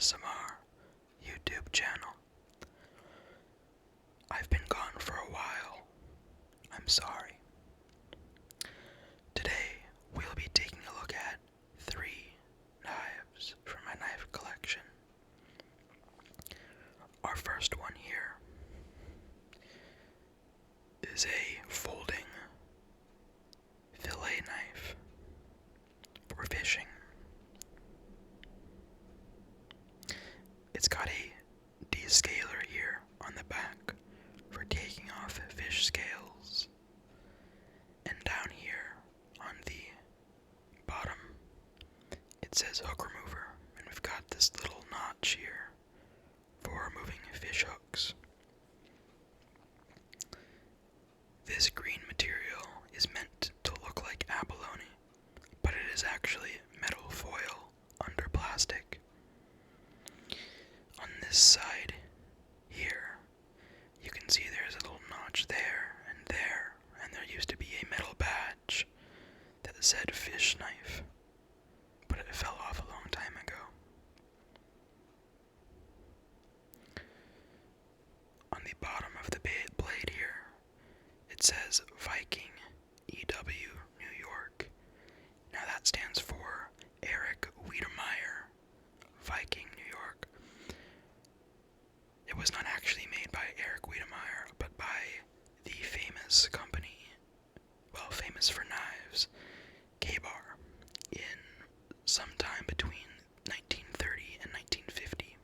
ASMR YouTube channel. I've been gone for a while. I'm sorry. Today we'll be taking a look at 3 knives from my knife collection. Our first one here is a folding fillet knife for fishing. It's got a descaler here on the back for taking off fish scales, and down here on the bottom it says hook remover, and we've got this little notch here for removing fish hooks. This green material is meant to look like abalone, but it is actually metal foil under plastic. On this side here, you can see there's a little notch there, and there used to be a metal badge that said fish knife, but it fell off a long time ago. On the bottom of the blade here, it says Viking EW New York. Now that stands for Eric Wiedemeyer, Viking New York. It was not actually made by Eric Wiedemeyer, but by the famous company, well, famous for knives, K-Bar, in sometime between 1930 and 1950.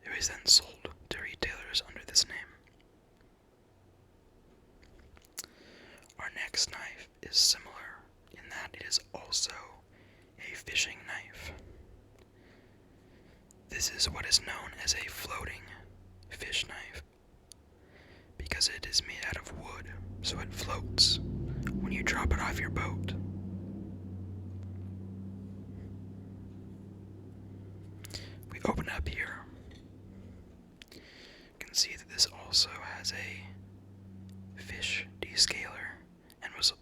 It was then sold to retailers under this name. Our next knife is similar in that it is also a fishing knife. This is what is known as a floating fish knife because it is made out of wood, so it floats when you drop it off your boat. We open up here. You can see that this also has a fish descaler and was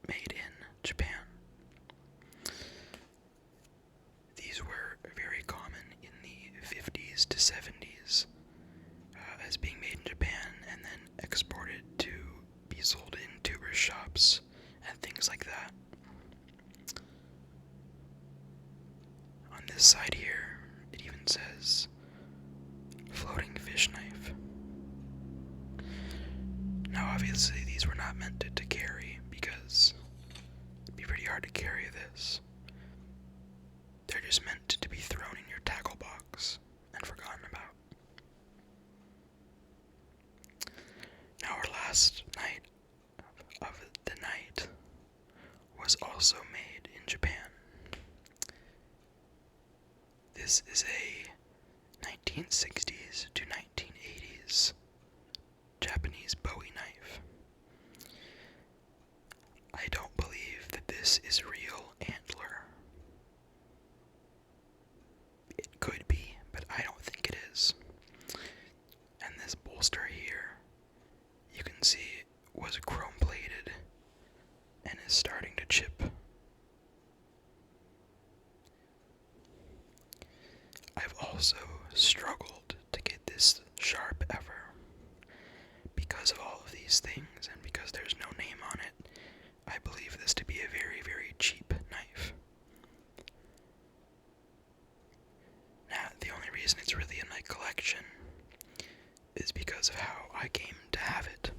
made in Japan. These were very common in the 50s to 70s as being made in Japan and then exported to be sold in tuber shops and things like that. On this side here, it even says floating fish knife. Now obviously these were not meant to carry because it'd be pretty hard to carry this. They're just meant to be thrown in your tackle box and forgotten about. Now our last night of the night was also made in Japan. This is a 1960s to 1980s Japanese Bowie knife. I don't believe that this is real antler. It could be, but I don't think it is. And this bolster here, you can see, was chrome plated and is starting to chip. I've also struggled to get this sharp ever because of all of these things, and because there's no name on it. I believe this to be a very, very cheap knife. Now, the only reason it's really in my collection is because of how I came to have it.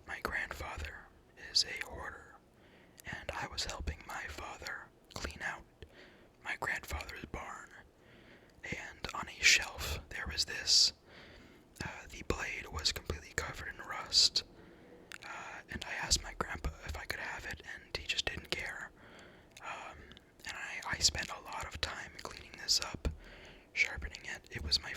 My grandfather is a hoarder, and I was helping my father clean out my grandfather's barn. And on a shelf, there was this. The blade was completely covered in rust, and I asked my grandpa if I could have it, and he just didn't care. And I spent a lot of time cleaning this up, sharpening it. It was my